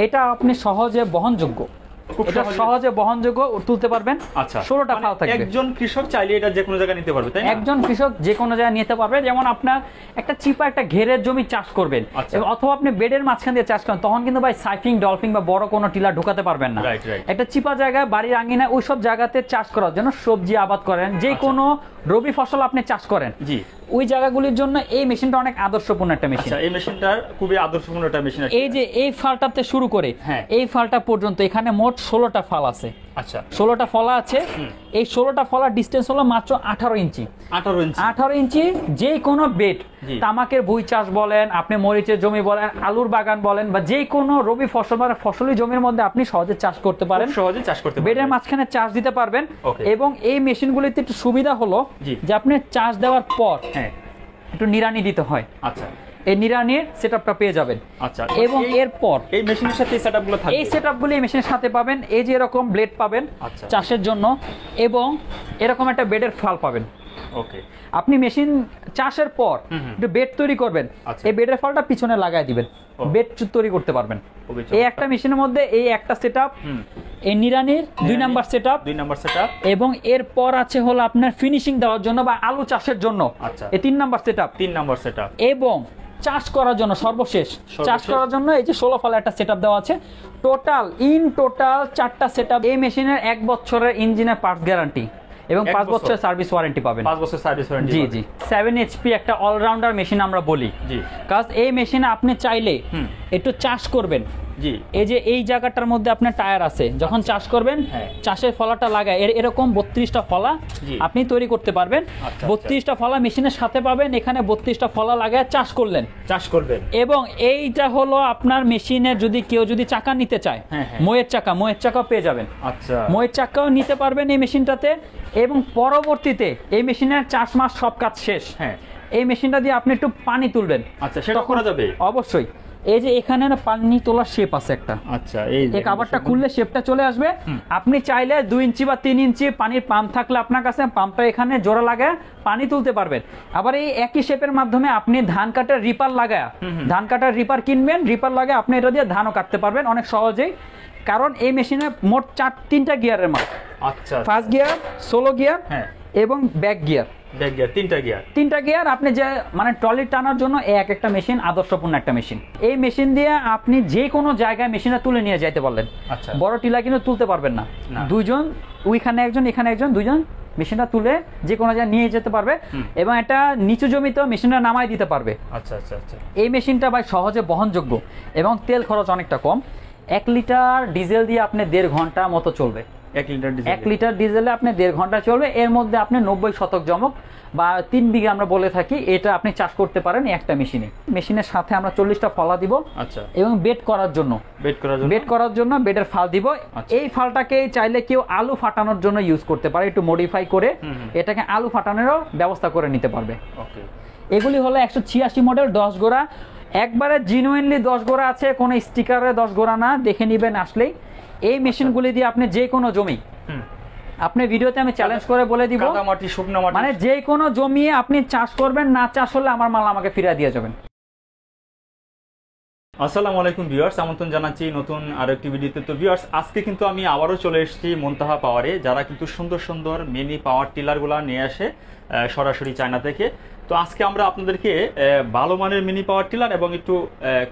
এটা আপনি সহজে বহনযোগ্য, এটা সহজে বহনযোগ্য তুলতে পারবেন। আচ্ছা, 16টা ফাল থাকবে। একজন কৃষক চাইলে এটা যে কোনো জায়গায় নিতে পারবে, তাই না? একজন কৃষক যে কোনো জায়গায় নিতে পারবে। যেমন আপনার একটা চিপা একটা ঘেরের জমি চাষ করবেন, অথবা আপনি বেডের মাঝখান দিয়ে চাষ করেন, তখন কিন্তু ভাই সাইফিং, ডলফিং বা বড় কোনো টিলা ঢোকাতে পারবেন না। একটা চিপা জায়গায় বাড়ির আঙ্গিনায় ওইসব জায়গাতে চাষ করার জন্য, সবজি আবাদ করেন, যে কোনো রবি ফসল আপনি চাষ করেন, জি, ওই জায়গাগুলির জন্য এই মেশিনটা অনেক আদর্শপূর্ণ একটা মেশিন। এই মেশিনটা খুবই আদর্শপূর্ণ একটা মেশিন। এই যে এই ফালটাতে শুরু করে এই ফালটা পর্যন্ত এখানে মোট 16টা ফাল আছে। আচ্ছা, 16টা ফলা আছে। এই 16টা ফলার ডিসটেন্স হলো মাত্র 18 ইঞ্চি। 18 ইঞ্চি যে কোনো বেড, তামাকের ভুঁই চাষ বলেন, আপনি মরিচের জমি বলেন, আলুর বাগান বলেন, বা যে কোনো রবি ফসল বা ফসলি জমির মধ্যে আপনি সহজে চাষ করতে পারেন, সহজে চাষ করতে পারেন, বেডের মাঝখানে চাষ দিতে পারবেন। এবং এই মেশিনগুলিতে একটু সুবিধা হলো যে আপনি চাষ দেওয়ার পর একটু নিড়ানি দিতে হয়। আচ্ছা, এই নিড়ানির সেটআপটা পেয়ে যাবেন। আচ্ছা, এবং এরপর এই মেশিনের সাথে সেটআপগুলো থাকবে, এই সেটআপগুলো এই মেশিনের সাথে পাবেন। এই যে এরকম ব্লেড পাবেন চাষের জন্য, এবং এরকম একটা বেডের ফাল পাবেন। ওকে, আপনি মেশিন চাষের পর একটু বেড তৈরি করবেন, এই বেডের ফালটা পিছনে লাগাই দিবেন, বেড তৈরি করতে পারবেন। এই একটা মেশিনের মধ্যে এই একটা সেটআপ, এই নিড়ানির 2 নাম্বার সেটআপ, এবং এরপর আছে হলো আপনার ফিনিশিং দেওয়ার জন্য বা আলু চাষের জন্য এই 3 নাম্বার সেটআপ, এবং চাষ করার জন্য সর্বশেষ চাষ করার জন্য এই যে 16 ফালের একটা সেটআপ দেওয়া আছে। টোটাল 4টা সেটআপ। এই মেশিনের 1 বছরের ইঞ্জিনের পার্টস গ্যারান্টি এবং 5 বছরের সার্ভিস ওয়ারেন্টি পাবেন। 5 বছর সার্ভিস ওয়ারেন্টি। জি জি, 7 এইচপি একটা অলরাউন্ডার মেশিন আমরা বলি। জি, কারণ এই মেশিনে আপনি চাইলে একটু চাষ করবেন। জি, এই যে এই জায়গাটার মধ্যে আপনার টায়ার আছে, যখন চাষ করবেন চাষের ফলাটা লাগায় এরকম 32টা ফলা আপনি তৈরি করতে পারবেন। 32টা ফলা মেশিনের সাথে পাবেন, এখানে 32টা ফলা লাগায় চাষ করবেন। এবং এইটা হলো আপনার মেশিনের, যদি কেউ যদি চাকা নিতে চায়, ময়ের চাকাও পেয়ে যাবেন। আচ্ছা, ময়ের চাকাও নিতে পারবেন এই মেশিনটাতে। এবং পরবর্তীতে এই মেশিনের 4 মাস সব কাজ শেষ, এই মেশিনটা দিয়ে আপনি একটু পানি তুলবেন। আচ্ছা, সেটা করা যাবে অবশ্যই। এই যে এখানে পানি তোলার শেপ আছে একটা। আচ্ছা, এই কভারটা খুললে শেপটা চলে আসবে। আপনি চাইলে 2 ইঞ্চি বা 3 ইঞ্চি পানির পাম্প থাকলে আপনার কাছে, পাম্পটা এখানে জোড়া লাগায় পানি তুলতে পারবেন। আবার এই একই শেপের মাধ্যমে আপনি ধান কাটার রিপার লাগায়, ধান কাটার রিপার কিনবেন, রিপার লাগায় আপনি এটা দিয়ে ধানও কাটতে পারবেন অনেক সহজেই। কারণ এই মেশিনে মোট 3টা গিয়ারের মাল। আচ্ছা, ফার্স্ট গিয়ার, সোলো গিয়ার এবং ব্যাক গিয়ার। তিনটা গিয়ার আপনি যে মানে ট্রলি টানার জন্য একটা মেশিন আদর্শপূর্ণ একটা মেশিন। এই মেশিন দিয়ে আপনি যে কোনো জায়গায় মেশিনটা তুলে নিয়ে যাইতে পারলেন। বড় টিলা কিন্তু তুলতে পারবেন না, দুইজন, ওইখানে একজন এখানে একজন, দুইজন মেশিনটা তুলে যে কোনো জায়গায় নিয়ে যেতে পারবে, এবং এটা নিচু জমিতেও মেশিনটা নামাই দিতে পারবে। আচ্ছা আচ্ছা আচ্ছা, এই মেশিনটা ভাই সহজে বহনযোগ্য এবং তেল খরচ অনেকটা কম। 1 লিটার ডিজেল দিয়ে আপনি 1.5 ঘন্টা মতো চলবে। 1 লিটার ডিজেলে আপনি 1.5 ঘন্টা চলবে। এর মধ্যে আপনি 90 শতক জমক বা 3 বিঘা আমরা বলে থাকি, এটা আপনি চাষ করতে পারেন একটা মেশিনে। মেশিনের সাথে আমরা 40টা ফলা দিব। আচ্ছা, এবং বেড করার জন্য বেডের ফাল দিব। এই ফালটাকে চাইলে কেউ আলু ফাটানোর জন্য ইউজ করতে পারে, একটু মডিফাই করে এটাকে আলু ফাটানোরও ব্যবস্থা করে নিতে পারবে। ওকে, এগুলি হলো 186 মডেল 10 গোড়া, একবারে জিনুইনলি 10 গোড়া আছে, কোনো স্টিকারে 10 গোড়া না, দেখে নিবেন আসলেই। এই মেশিনগুলি দিয়ে আপনি যে কোনো জমি, আপনি ভিডিওতে আমি চ্যালেঞ্জ করে বলে দিব, মানে যে কোনো জমি আপনি চাষ করবেন, না চাষ হলে আমার মাল আমাকে ফিরিয়ে দিয়ে যাবেন। আসসালামু আলাইকুম ভিউয়ার্স, আমন্ত্রণ জানাচ্ছি নতুন আরো একটি ভিডিওতে। তো ভিউয়ার্স, আজকে কিন্তু আমি আবারও চলে এসেছি মুনতাহা পাওয়ারে, যারা কিন্তু সুন্দর সুন্দর মিনি পাওয়ার টিলারগুলো নিয়ে আসে সরাসরি চায়না থেকে। তো আজকে আমরা আপনাদেরকে ভালো মানের মিনি পাওয়ার টিলার এবং একটু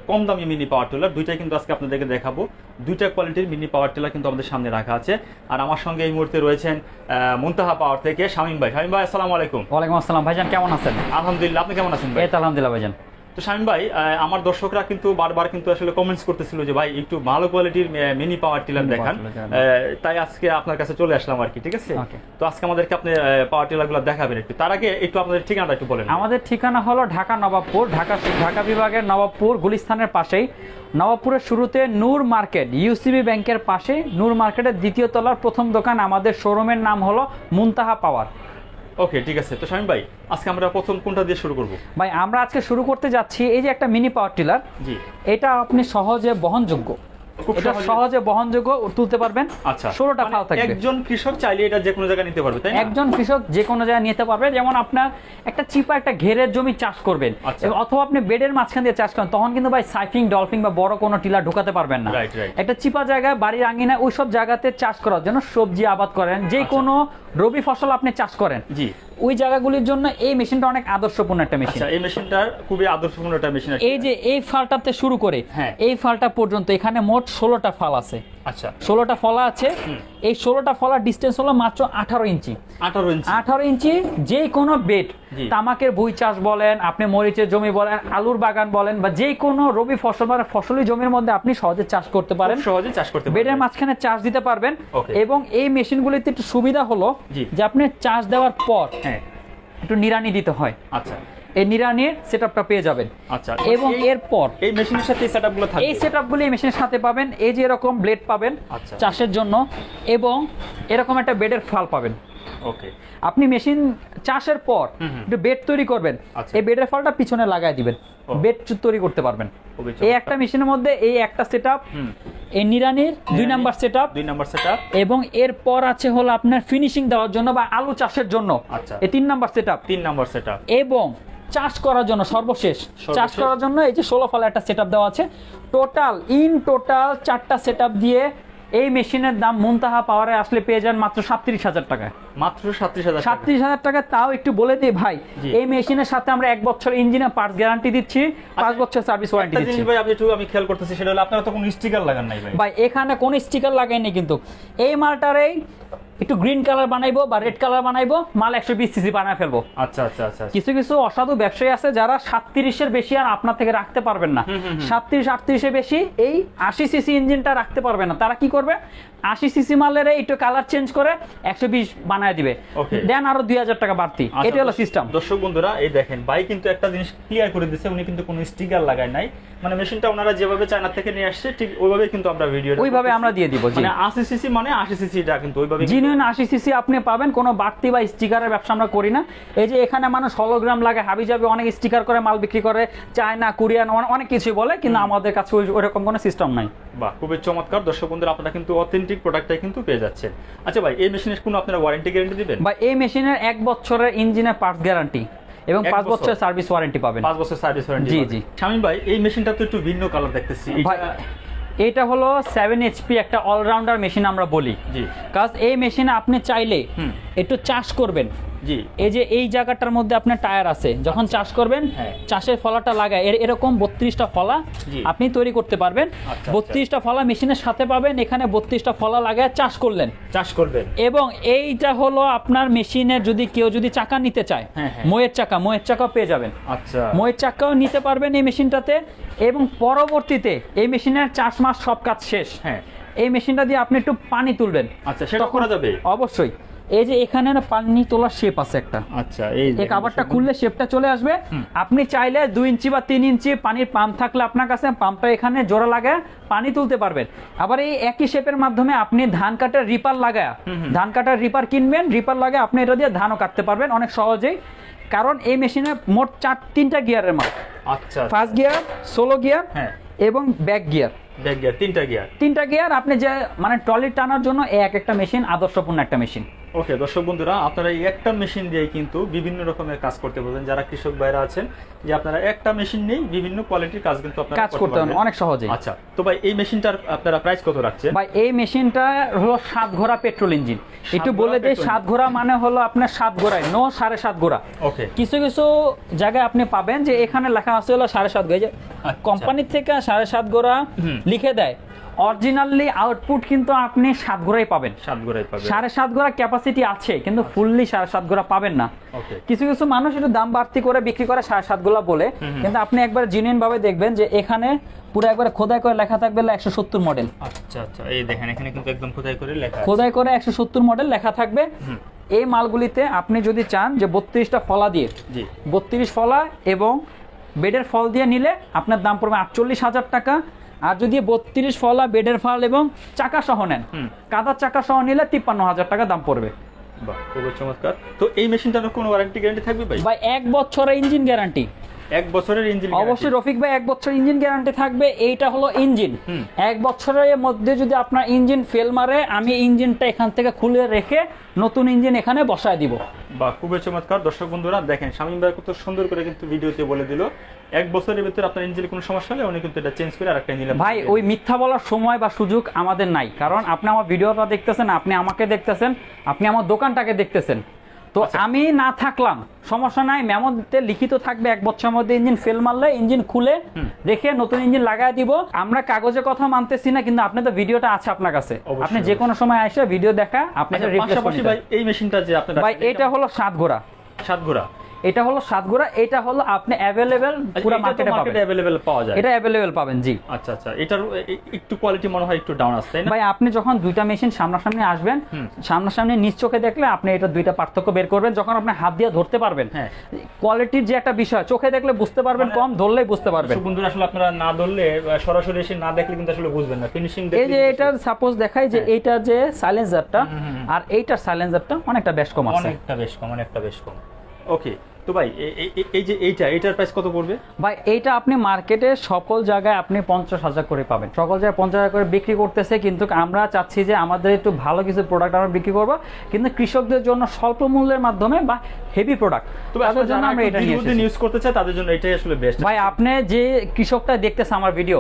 কম দামি মিনি পাওয়ার টিলার দুইটাই কিন্তু আজকে আপনাদেরকে দেখাবো। দুইটা কোয়ালিটির মিনি পাওয়ার টিলার কিন্তু আমাদের সামনে রাখা আছে। আর আমার সঙ্গে এই মুহূর্তে রয়েছেন মুনতাহা পাওয়ার থেকে শামীম ভাই। শামীম ভাই, আসসালামু আলাইকুম। ওয়ালাইকুম আসসালাম ভাইজান, কেমন আছেন? আলহামদুলিল্লাহ, আপনি কেমন আছেন ভাই? এই তো আলহামদুলিল্লাহ ভাইজান। তো শামীম ভাই, আমার দর্শকরা কিন্তু বারবার কিন্তু আসলে কমেন্টস করতেছিল যে ভাই একটু ভালো কোয়ালিটির মিনি পাওয়ার টিলার দেখান, তাই আজকে আপনার কাছে চলে আসলাম আর কি। ঠিক আছে, তো আজকে আমাদেরকে আপনি পাওয়ার টিলারগুলো দেখাবেন একটু। তার আগে একটু আপনাদের ঠিকানাটা একটু বলেন। আমাদের ঠিকানা হলো ঢাকা নবাবপুর, ঢাকা বিভাগের নবাবপুর গুলিস্তানের পাশেই। নবাবপুরের শুরুতে নূর মার্কেট, ইউসিবি ব্যাংকের পাশে নূর মার্কেটের 2য় তলার প্রথম দোকান। আমাদের শোরুমের নাম হলো মুনতাহা পাওয়ার। ওকে, ঠিক আছে। তো শামীম ভাই, আজকে আমরা প্রথম কোনটা দিয়ে শুরু করব? ভাই, আমরা আজকে শুরু করতে যাচ্ছি এই যে একটা মিনি পাওয়ার টিলার। জি, এটা আপনি সহজে বহনযোগ্য খুব এটা সহজে বহনযোগ্য তুলতে পারবেন। আচ্ছা, 16টা ফাল থাকবে। একজন কৃষক চাইলে এটা যে কোনো জায়গায় নিতে পারবে, তাই না? একজন কৃষক যে কোনো জায়গায় নিতে পারবে। যেমন আপনার একটা চিপা একটা ঘেরের জমি চাষ করবেন, অথবা আপনি বেডের মাঝখান দিয়ে চাষ করেন, তখন কিন্তু ভাই সাইফিং, ডলফিন বা বড় কোনো টিলার ঢোকাতে পারবেন না। একটা চিপা জায়গায় বাড়ির আঙ্গিনায় ওইসব জায়গাতে চাষ করার জন্য, সবজি আবাদ করেন, যে কোনো রবি ফসল আপনি চাষ করেন, জি, ওই জায়গাগুলির জন্য এই মেশিনটা অনেক আদর্শপূর্ণ একটা মেশিন। এই মেশিনটা খুবই আদর্শপূর্ণ একটা মেশিন। এই যে এই ফালটাতে শুরু করে এই ফালটা পর্যন্ত এখানে মোট 16টা ফাল আছে। আচ্ছা, 16টা ফলা আছে। এই 16টা ফলার ডিসটেন্স হলো মাত্র 18 ইঞ্চি। 18 ইঞ্চি যে কোনো বেড, তামাকের ভুঁই চাষ বলেন, আপনি মরিচের জমি বলেন, আলুর বাগান বলেন, বা যে কোনো রবি ফসল বা ফসলি জমির মধ্যে আপনি সহজে চাষ করতে পারেন, সহজে চাষ করতে পারবেন, বেডের মাঝখানে চাষ দিতে পারবেন। এবং এই মেশিনগুলিতে একটু সুবিধা হলো যে আপনি চাষ দেওয়ার পর একটু নিড়ানি দিতে হয়। আচ্ছা, এই নিড়ানির সেটআপটা পেয়ে যাবেন। আচ্ছা, এবং এরপর এই মেশিনের সাথে সেটআপগুলো থাকবে। এই সেটআপগুলো এই মেশিনের সাথে পাবেন। এই যে এরকম ব্লেড পাবেন চাষের জন্য, এবং এরকম একটা বেডের ফাল পাবেন। ওকে, আপনি মেশিন চাষের পর একটু বেড তৈরি করবেন, এই বেডের ফালটা পিছনে লাগায় দিবেন, বেড তৈরি করতে পারবেন। এই একটা মেশিনের মধ্যে এই একটা সেটআপ, এই নিড়ানির 2 নাম্বার সেটআপ, এবং এরপর আছে হলো আপনার ফিনিশিং দেওয়ার জন্য বা আলু চাষের জন্য এই 3 নাম্বার সেটআপ, এবং চাষ করার জন্য সর্বশেষ চাষ করার জন্য এই যে 16 ফালের একটা সেটআপ দেওয়া আছে। টোটাল 4টা সেটআপ দিয়ে এই মেশিনের দাম মুনতাহা পাওয়ারে আসলে পেয়ে যান মাত্র 37,000 টাকায়। মাত্র 37,000 টাকা। তাও একটু বলে দিই ভাই, এই মেশিনের সাথে আমরা 1 বছর ইঞ্জিনের পার্টস গ্যারান্টি দিচ্ছি, 5 বছর সার্ভিস ওয়ারেন্টি দিচ্ছি। ভাই আমি খেয়াল করতেছি, সেটা হলো আপনারা তো কোনো স্টিকার লাগান নাই ভাই। এখানে কোনো স্টিকার লাগাইনি, কিন্তু এই মালটারেই একটু গ্রিন কালার বানাইবো বা রেড কালার বানাইবো, মাল 120 সিসি বানায় ফেলবো। আচ্ছা। কিছু অসাধু ব্যবসায়ী আছে যারা 37-এর বেশি আর আপনার থেকে রাখতে পারবেন না, 37-38-এর বেশি এই 80 সিসি ইঞ্জিনটা রাখতে পারবে না। তারা কি করবে, 80 সিসি মালের একটু কালার চেঞ্জ করে 120 বানায় দিবে, দেন আরো 2000 টাকা বাড়তি। এটা হলো সিস্টেম। দর্শক বন্ধুরা, এই দেখেন ভাই কিন্তু একটা জিনিস ক্লিয়ার করে দিয়েছে, উনি কিন্তু কোনো স্টিকার লাগায় নাই। মানে মেশিনটা ওনারা যেভাবে চায়না থেকে নিয়ে আসছে ঠিক ওইভাবে কিন্তু আমরা ভিডিও ওইভাবে আমরা দিয়ে দিব। মানে 80 সিসি মানে 80 সিসিটা কিন্তু ওইভাবে জিনিউন 80 সিসি আপনি পাবেন। কোনো বাড়তি বা স্টিকারের ব্যবসা আমরা করি না। এই যে এখানে মানুষ হলোগ্রাম লাগে, হাবিজাবি অনেক স্টিকার করে মাল বিক্রি করে, চায়না, কোরিয়ান, অনেক কিছু বলে, কিন্তু আমাদের কাছে ওইরকম কোনো সিস্টেম নাই। বাহ, খুবই চমৎকার। দর্শক বন্ধুরা, আপনারা কিন্তু অথেন্টিক প্রোডাক্টটাই কিন্তু পেয়ে যাচ্ছেন। আচ্ছা ভাই, এই মেশিনের কোনো আপনারা ওয়ারেন্টি গ্যারান্টি দিবেন? ভাই, এই মেশিনের 1 বছরের ইঞ্জিনের পার্টস গ্যারান্টি এবং 5 বছরের সার্ভিস ওয়ারেন্টি পাবেন। 5 বছর সার্ভিস ওয়ারেন্টি। জি। শামিম ভাই, এই মেশিনটা তো একটু ভিন্ন কালার দেখতেছি। এটা হলো 7 HP একটা অলরাউন্ডার মেশিন আমরা বলি। জি, কাজ এই মেশিনে আপনি চাইলে একটু চাষ করবেন। জি, এই যে এই জায়গাটার মধ্যে আপনার টায়ার আছে, যখন চাষ করবেন চাষের ফলাটা লাগায় এরকম 32টা ফলা আপনি তৈরি করতে পারবেন। 32টা ফলা মেশিনের সাথে পাবেন। এখানে 32টা ফলা লাগায় চাষ করবেন। এবং এইটা হলো আপনার মেশিনের যদি কেউ চাকা নিতে চায়, ময়ের চাকা পেয়ে যাবেন। আচ্ছা, ময়ের চাকাও নিতে পারবেন এই মেশিনটাতে। এবং পরবর্তীতে এই মেশিনের 4 মাস সব কাজ শেষ, এই মেশিনটা দিয়ে আপনি একটু পানি তুলবেন। আচ্ছা, সেটা করা যাবে অবশ্যই। এই যে এখানে পানি তোলার শেপ আছে একটা। আচ্ছা, এই কাভারটা খুললে শেপটা চলে আসবে। আপনি চাইলে 2 ইঞ্চি বা 3 ইঞ্চি পানির পাম্প থাকলে আপনার কাছে, পাম্পটা এখানে জোড়া লাগায় পানি তুলতে পারবেন। আবার এই একই শেপের মাধ্যমে আপনি ধান কাটার রিপার লাগায়, ধান কাটার রিপার কিনবেন, রিপার লাগায় আপনি এটা দিয়ে ধানও কাটতে পারবেন অনেক সহজেই। কারণ এই মেশিনে মোট 3টা গিয়ারের মাল। আচ্ছা, ফার্স্ট গিয়ার, সোলো গিয়ার এবং ব্যাক গিয়ার। 3টা গিয়ার আপনি যে মানে ট্রলি টানার জন্য একটা মেশিন আদর্শপূর্ণ একটা মেশিন। ওকে, দর্শক বন্ধুরা, আপনারা এই একটা মেশিন দিয়ে কিন্তু বিভিন্ন রকমের কাজ করতে পারবেন। যারা কৃষক ভাইরা আছেন, যে আপনারা একটা মেশিন নেই বিভিন্ন কোয়ালিটির কাজ কিন্তু আপনারা করতে পারবেন অনেক সহজে। আচ্ছা, তো ভাই এই মেশিনটার আপনারা প্রাইস কত রাখছেন? ভাই, এই মেশিনটা হলো 7 ঘোড়া পেট্রোল ইঞ্জিন। একটু বলে দেই, 7 ঘোড়া মানে হলো আপনার 7 ঘোড়ায় 7.5 ঘোড়া। ওকে, কিছু জায়গায় আপনি পাবেন যে এখানে লেখা আছে হলো 7.5 ঘোড়া, কোম্পানির থেকে 7.5 ঘোড়া লিখে দেয়। অরিজিনালি আউটপুট কিন্তু আপনি 7 ঘোড়াই পাবেন। 7.5 ঘোড়া ক্যাপাসিটি আছে, কিন্তু ফুললি 7.5 ঘোড়া পাবেন না। কিছু মানুষ একটু দাম বাড়তি করে বিক্রি করে 7.5 ঘোড়া বলে, কিন্তু আপনি একবার জেনুইন ভাবে দেখবেন যে এখানে পুরো একবার খোদাই করে লেখা থাকবে 170 মডেল। আচ্ছা, এই দেখেন এখানে কিন্তু একদম খোদাই করে 170 মডেল লেখা থাকবে। এই মালগুলিতে আপনি যদি চান যে 32টা ফলা দিয়ে, 32 ফলা এবং বেডের ফল দিয়ে নিলে আপনার দাম পড়বে 48,000 টাকা। আর যদি 32 ফলা বেডের ফল এবং চাকা সহ নেন, কাদার চাকা সহ নিলে 53,000 টাকা দাম পড়বে। বাহ, খুবই চমৎকার। তো এই মেশিনটার কোনো ওয়ারেন্টি গ্যারান্টি থাকবে ভাই? 1 বছরের ইঞ্জিন গ্যারান্টি। 1 বছরের ইঞ্জিন অবশ্যই রফিক ভাই 1 বছর ইঞ্জিন গ্যারান্টি থাকবে। এইটা হলো ইঞ্জিন, 1 বছরের মধ্যে যদি আপনার ইঞ্জিন ফেল মারে, আমি ইঞ্জিনটা এখান থেকে খুলে রেখে নতুন ইঞ্জিন এখানে বসায় দিব। বা খুবই চমৎকার। দর্শক বন্ধুরা দেখেন, শামীম ভাই কত সুন্দর করে কিন্তু ভিডিওতে বলে দিল 1 বছরের ভিতরে আপনার ইঞ্জিনে কোনো সমস্যা হলে উনি কিন্তু এটা চেঞ্জ করে আরেকটা ইঞ্জিন। ভাই ওই মিথ্যা বলার সময় বা সুযোগ আমাদের নাই, কারণ আপনি আমার ভিডিওটা দেখতেছেন, আপনি আমাকে দেখতেছেন, আপনি আমার দোকানটাকে দেখতেছেন। তো আমি না থাকলাম সমস্যা নাই, মেমোতে লিখিত থাকবে 1 বছরের মধ্যে ইঞ্জিন ফেল মারলে ইঞ্জিন খুলে রেখে নতুন ইঞ্জিন লাগাই দিব। আমরা কাগজে কথা মানতেছি না, কিন্তু আপনি তো ভিডিওটা আছে আপনার কাছে, আপনি যে কোনো সময় এসে ভিডিও দেখা আপনি পাশাপাশি ভাই এই মেশিনটা যে আপনার ভাই এটা হলো 7 ঘোড়া, 7 ঘোড়া, এটা হলো 7 ঘোড়া, এটা হলো আপনি अवेलेबल পুরো মার্কেটে পাবেন, अवेलेबल পাওয়া যায়, এটা अवेलेबल পাবেন জি। আচ্ছা আচ্ছা, এটার একটু কোয়ালিটি মনে হয় একটু ডাউন আছে তাই না ভাই? আপনি যখন দুইটা মেশিন সামনাসামনি আসবেন, সামনাসামনি নিজ চোখে দেখলে আপনি এটা দুইটা পার্থক্য বের করবেন। যখন আপনি হাত দিয়ে ধরতে পারবেন, হ্যাঁ, কোয়ালিটির যে একটা বিষয় চোখে দেখলে বুঝতে পারবেন, কম ধরলেই বুঝতে পারবেন। বন্ধুরা আসলে আপনারা না ধরলে, সরাসরি এসে না দেখলে কিন্তু আসলে বুঝবেন না ফিনিশিং দেখলে। এই যে এটা সাপোজ দেখাই যে এইটা যে সাইলেন্সারটা আর এইটার সাইলেন্সারটা অনেকটা বেশ কম আছে, অনেকটা বেশ কম। ওকে, তো ভাই এই যে এইটার প্রাইস কত পড়বে? ভাই এইটা আপনি মার্কেটে সকল জায়গায় আপনি 50,000 করে পাবেন, সকল জায়গায় 50,000 করে বিক্রি করতেছে। কিন্তু আমরা চাচ্ছি যে আমাদের একটু ভালো কিছু প্রোডাক্ট আমরা বিক্রি করব, কিন্তু কৃষকদের জন্য স্বল্প মূল্যের মাধ্যমে বা হেভি প্রোডাক্ট, তাদের জন্য আমরা এটা নিয়ে এসেছি। ইউজ করতে চাই তাদের জন্য এটাই আসলে বেস্ট। ভাই আপনি যে কৃষকটা দেখতেছে আমার ভিডিও,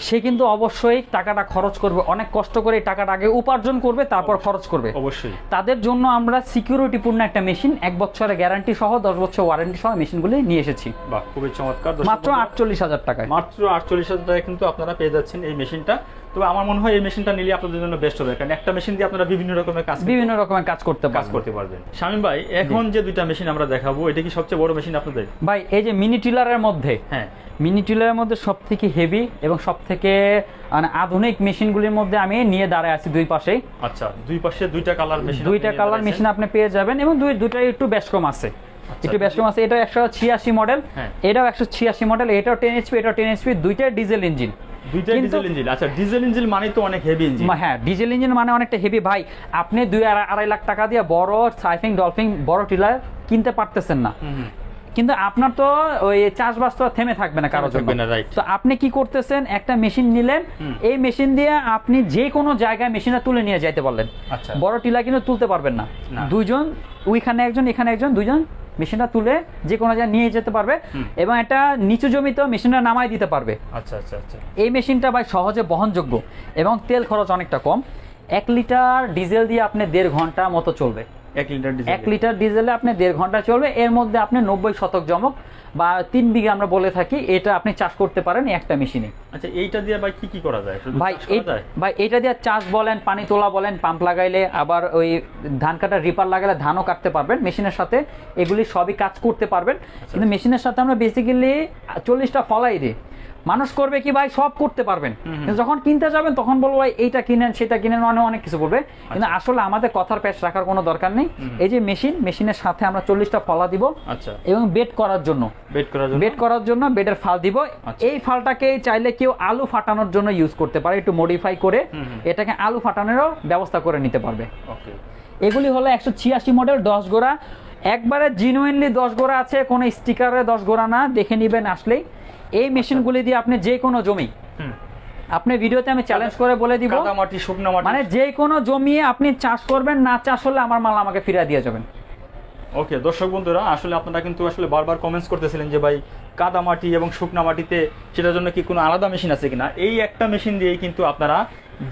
সে কিন্তু অবশ্যই টাকাটা খরচ করবে, অনেক কষ্ট করে এই টাকাটা আগে উপার্জন করবে, তারপর খরচ করবে। অবশ্যই তাদের জন্য আমরা সিকিউরিটিপূর্ণ একটা মেশিন, 1 বছরের গ্যারান্টি সহ 10 বছর ওয়ারেন্টি সহ মেশিনগুলি নিয়ে এসেছি। বাহ, খুবই চমৎকার। মাত্র 48,000 টাকায়, মাত্র 48,000 টাকায় কিন্তু আপনারা পেয়ে যাচ্ছেন এই মেশিনটা। তবে আমার মনে হয় এই মেশিনটা নিলে আপনাদের জন্য বেস্ট হবে, কারণ একটা মেশিন দিয়ে আপনারা বিভিন্ন রকমের কাজ করতে পারবেন। শামীম ভাই, এখন যে দুইটা মেশিন আমরা দেখাবো, এটা কি সবচেয়ে বড় মেশিন আপনাদের? ভাই এই যে মিনি টিলারের মধ্যে, হ্যাঁ, মিনি টিলারের মধ্যে সবথেকে হেভি এবং সবথেকে মানে আধুনিক মেশিনগুলির মধ্যে আমি নিয়ে দাঁড়ায় আছি দুই পাশেই। আচ্ছা, দুই পাশে দুইটা কালার মেশিন, দুইটা কালার মেশিন আপনি পেয়ে যাবেন, এবং দুইটাই একটু বেশ কম আছে, একটু বেশ কম আছে। এটা 186 মডেল, এটাও 186 মডেল, এটাও 10 এইচপি, এটাও 10 এইচপি, দুইটাই ডিজেল ইঞ্জিন। দুইটাই ডিজেল ইঞ্জিন। আচ্ছা, ডিজেল ইঞ্জিন মানে তো অনেক হেভি ইঞ্জিন। হ্যাঁ, ডিজেল ইঞ্জিন মানে অনেকটা হেভি। ভাই আপনি 2-2.5 লাখ টাকা দিয়ে বড় সাইফিং ডলফিন বড় টিলার কিনতে পারতেছেন না, কিন্তু আপনার তো ওই চাষবাস তো থেমে থাকবে না কারোর জন্য। তো আপনি কি করতেছেন, একটা মেশিন নিলেন, এই মেশিন দিয়ে আপনি যে কোনো জায়গায় মেশিনটা তুলে নিয়ে যাইতে পারলেন। বড় টিলা কিন্তু তুলতে পারবেন না, দুইজন, ওইখানে একজন এখানে একজন, দুইজন মেশিনটা তুলে যে কোনো জায়গায় নিয়ে যেতে পারবে, এবং এটা নিচু জমিতেও মেশিনটা নামাই দিতে পারবে। আচ্ছা আচ্ছা আচ্ছা, এই মেশিনটা ভাই সহজে বহনযোগ্য এবং তেল খরচ অনেকটা কম। 1 লিটার ডিজেল দিয়ে আপনি 1.5 ঘন্টা মতো চলবে। 1 লিটার ডিজেলে আপনি 1.5 ঘন্টা চলবে। এর মধ্যে আপনি 90 শতক জমক বা 3 বিঘা আমরা বলে থাকি, এটা আপনি চাষ করতে পারেন একটা মেশিনে। আচ্ছা, এইটা দিয়ে ভাই কি করা যায়? ভাই এটা দিয়ে চাষ বলেন, পানি তোলা বলেন, পাম্প লাগাইলে, আবার ওই ধান কাটার রিপার লাগালে ধানও কাটতে পারবেন মেশিনের সাথে, এগুলি সবই কাজ করতে পারবেন। কিন্তু মেশিনের সাথে আমরা বেসিক্যালি 40টা ফলাই দিই। মানুষ করবে কি ভাই, সব করতে পারবেন, কিন্তু যখন কিনতে যাবেন তখন বলবো ভাই এইটা কিনেন সেটা কিনেন, অনেক কিছু বলবে, কিন্তু আসলে আমাদের কথার পেশ রাখার কোনো দরকার নেই। এই যে মেশিনের সাথে আমরা 40টা ফলা দিব, এবং বেড করার জন্য বেডের ফাল দিব। এই ফালটাকে চাইলে কেউ আলু ফাটানোর জন্য ইউজ করতে পারে, একটু মডিফাই করে এটাকে আলু ফাটানোরও ব্যবস্থা করে নিতে পারবে। এগুলি হলো 186 মডেল 10 গোড়া, একবারে জিনুইনলি 10 গোড়া আছে, কোনো স্টিকারে 10 গোড়া না, দেখে নিবেন আসলেই। এই মেশিনগুলি দিয়ে আপনি যে কোনো জমি, আপনি ভিডিওতে আমি চ্যালেঞ্জ করে বলে দিব, মানে যে কোনো জমি আপনি চাষ করবেন, না চাষ হলে আমার মাল আমাকে ফিরিয়ে দিয়ে যাবেন। ওকে, দর্শক বন্ধুরা, আসলে আপনারা কিন্তু আসলে বারবার কমেন্টস করতেছিলেন যে ভাই কাদা মাটি এবং শুকনা মাটিতে সেটার জন্য কি কোনো আলাদা মেশিন আছে কিনা। এই একটা মেশিন দিয়েই কিন্তু আপনারা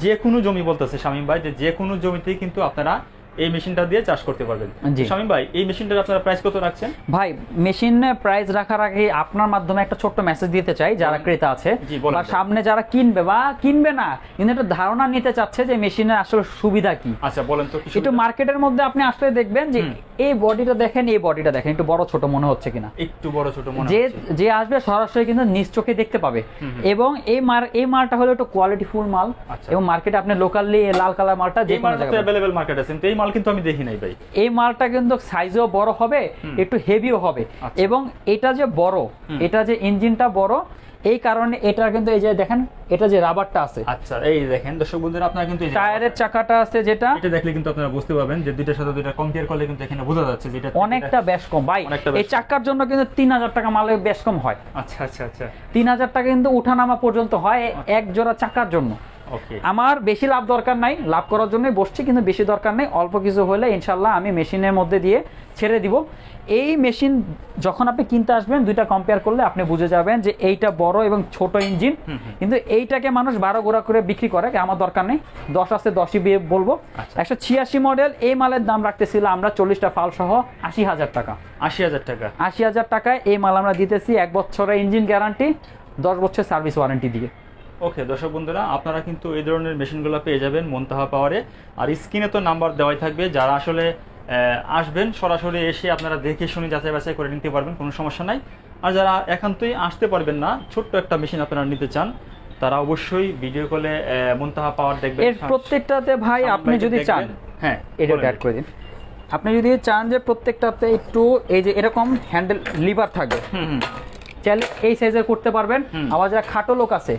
যে কোনো জমি, বলতেছে শামীম ভাই, যে কোনো জমিতেই কিন্তু আপনারা এই মেশিনটা দিয়ে চাষ করতে পারবেন। শামীম ভাই, এই মেশিনটার আপনারা প্রাইস কত রাখছেন? ভাই মেশিনের প্রাইস রাখার আগে আপনার মাধ্যমে একটা ছোট্ট মেসেজ দিতে চাই, যারা ক্রেতা আছে বা সামনে যারা কিনবে বা কিনবে না, কিন্তু একটা ধারণা নিতে চাচ্ছে যে মেশিনের আসলে সুবিধা কি। আচ্ছা বলেন তো। একটু মার্কেটের মধ্যে আপনি আসলে দেখবেন যে এই বডিটা দেখেন, এই বডিটা দেখেন, একটু বড় ছোট মনে হচ্ছে কিনা? একটু বড় ছোট মনে হচ্ছে। যে আসবে সরাসরি কিন্তু নিজ চোখে দেখতে পাবে, এবং এই মালটা হলো একটু কোয়ালিটিফুল মাল, এবং মার্কেটে আপনি লোকালি লাল কালার মালটা যে কোনো জায়গায় अवेलेबल মার্কেট আছে, কিন্তু এই মাল কিন্তু আমি দেখি নাই ভাই। এই মালটা কিন্তু সাইজও বড় হবে, একটু হেভিও হবে, এবং এটা যে বড়, এটা যে ইঞ্জিনটা বড়, এই কারণে এটা কিন্তু এই যে দেখেন এটা যে রাবারটা আছে, আচ্ছা এই দেখেন দর্শক বন্ধুরা আপনারা কিন্তু এই যে টায়ারের চাকাটা আছে যেটা, এটা দেখলে কিন্তু আপনারা বুঝতে পারবেন যে দুইটার সাথে দুইটা কম্পেয়ার করলে কিন্তু এখানে বোঝা যাচ্ছে যে এটা অনেকটা বেশ কম ভাই। অনেকটা বেশ এই চাকার জন্য কিন্তু 3000 টাকা মালে বেশ কম হয়। আচ্ছা আচ্ছা আচ্ছা 3000 টাকা কিন্তু উঠানামা পর্যন্ত হয় এক জোড়া চাকার জন্য। ওকে, আমার বেশি লাভ দরকার নাই, লাভ করার জন্যই বসছি, কিন্তু বেশি দরকার নেই, অল্প কিছু হলে ইনশাল্লাহ আমি মেশিনের মধ্যে দিয়ে ছেড়ে দিব। এই মেশিন যখন আপনি কিনতে আসবেন দুইটা কম্পেয়ার করলে আপনি বুঝে যাবেন যে এইটা বড় এবং ছোট ইঞ্জিন, কিন্তু এইটাকে মানুষ 12 গোড়া করে বিক্রি করে, আমার দরকার নেই, 10 আছে 10ই বলবো। 186 মডেল এই মালের দাম রাখতেছিল আমরা 40টা ফাল সহ 80,000 টাকা। 80,000 টাকা, 80,000 টাকায় এই মাল আমরা দিতেছি 1 বছরের ইঞ্জিন গ্যারান্টি, 10 বছর সার্ভিস ওয়ারেন্টি দিয়ে। ওকে দর্শক বন্ধুরা আপনারা কিন্তু এই ধরনের মেশিনগুলো পেয়ে যাবেন মন্তাহা পাওয়ারে। আর স্ক্রিনে তো নাম্বার দেওয়াই থাকবে, যারা আসলে আসবেন সরাসরি এসে আপনারা দেখে শুনে যাচাই বাছাই করে নিতে পারবেন, কোনো সমস্যা নাই। আর যারা একান্তই আসতে পারবেন না, ছোট্ট একটা মেশিন আপনারা নিতে চান, তারা অবশ্যই ভিডিও কলে মন্তাহা পাওয়ার দেখবেন। এর প্রত্যেকটাতে ভাই আপনি যদি চান, হ্যাঁ এটা অ্যাড করে দিন, আপনি যদি চান যে প্রত্যেকটাতে একটু এই যে এরকম হ্যান্ডেল লিভার থাকবে, চাইলে এই সাইজের করতে পারবেন। আবার যারা খাটো লোক আছে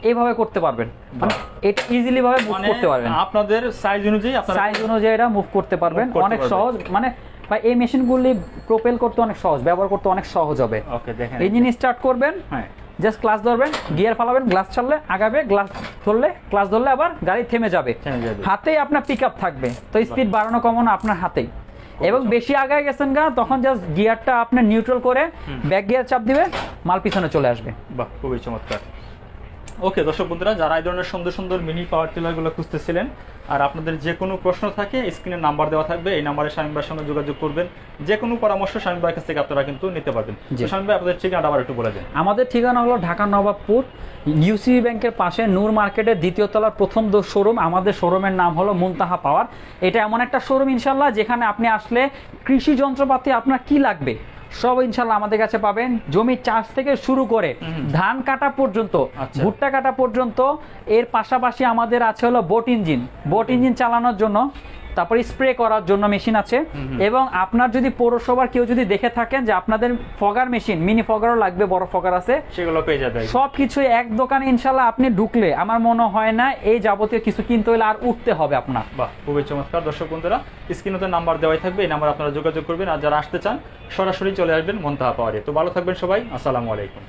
এইভাবে করতে পারবেন, মানে এটা ইজিলি ভাবে মুভ করতে পারবেন, আপনাদের সাইজ অনুযায়ী সাইজ অনুযায়ী এটা মুভ করতে পারবেন, অনেক সহজ। মানে ভাই এই মেশিনগুলি প্রোপেল করতে অনেক সহজ, ব্যবহার করতে অনেক সহজ হবে। ওকে দেখেন, ইঞ্জিন স্টার্ট করবেন, হ্যাঁ জাস্ট ক্লাচ ধরবেন, গিয়ার ফালাবেন, গ্লাস ছাড়লে আগাবে, গ্লাস ধরলে ক্লাচ ধরলে আবার গাড়ি থেমে যাবে। হাতেই আপনার পিক আপ থাকবে, তো স্পিড বাড়ানো কমানো আপনার হাতেই। এবং বেশি আগায় গেছেন গা তখন জাস্ট গিয়ারটা আপনার নিউট্রাল করে ব্যাক গিয়ার চাপ দিবে, মাল পিছনে চলে আসবে। বাহ, খুবই চমৎকার। ওকে দর্শক বন্ধুরা, যারা এই ধরনের সুন্দর সুন্দর মিনি পাওয়ার টিলারগুলো খুঁজতেছিলেন আর আপনাদের যে কোনো প্রশ্ন থাকে স্ক্রিনে নাম্বার দেওয়া থাকবে, এই নাম্বারে শামীম ভাইয়ের সঙ্গে যোগাযোগ করবেন, যে কোনো পরামর্শ শামীম ভাইয়ের কাছ থেকে আপনারা কিন্তু নিতে পারবেন। শামীম ভাই আপনাদের ঠিকানাটা আবার একটু বলে দেন। আমাদের ঠিকানা হলো ঢাকা নবাবপুর ইউসিবি ব্যাংকের পাশে নূর মার্কেটের 2য় তলার প্রথম শোরুম। আমাদের শোরুমের নাম হলো মুনতাহা পাওয়ার। এটা এমন একটা শোরুম ইনশাল্লাহ যেখানে আপনি আসলে কৃষি যন্ত্রপাতি আপনার কি লাগবে সব ইনশাল্লাহ আমাদের কাছে পাবেন। জমি চাষ থেকে শুরু করে ধান কাটা পর্যন্ত, ভুট্টা কাটা পর্যন্ত। এর পাশাপাশি আমাদের আছে হলো বোট ইঞ্জিন চালানোর জন্য, তারপরে স্প্রে করার জন্য মেশিন আছে। এবং আপনার যদি পৌরসভার কেউ যদি দেখে থাকেন যে আপনাদের ফগার মেশিন, মিনি ফগারও লাগবে, বড় ফগার আছে, সেগুলো পেয়ে যাবে। সবকিছু এক দোকানে ইনশাল্লাহ আপনি ঢুকলে আমার মনে হয় না এই যাবতীয় কিছু কিনতে হলে আর উঠতে হবে আপনার। বাহ, খুবই চমৎকার। দর্শক বন্ধুরা স্ক্রিনে নাম্বার দেওয়াই থাকবে, এই নাম্বার আপনারা যোগাযোগ করবেন। আর যারা আসতে চান সরাসরি চলে আসবেন মুনতাহা পাওয়ারে। তো ভালো থাকবেন সবাই, আসসালামু আলাইকুম।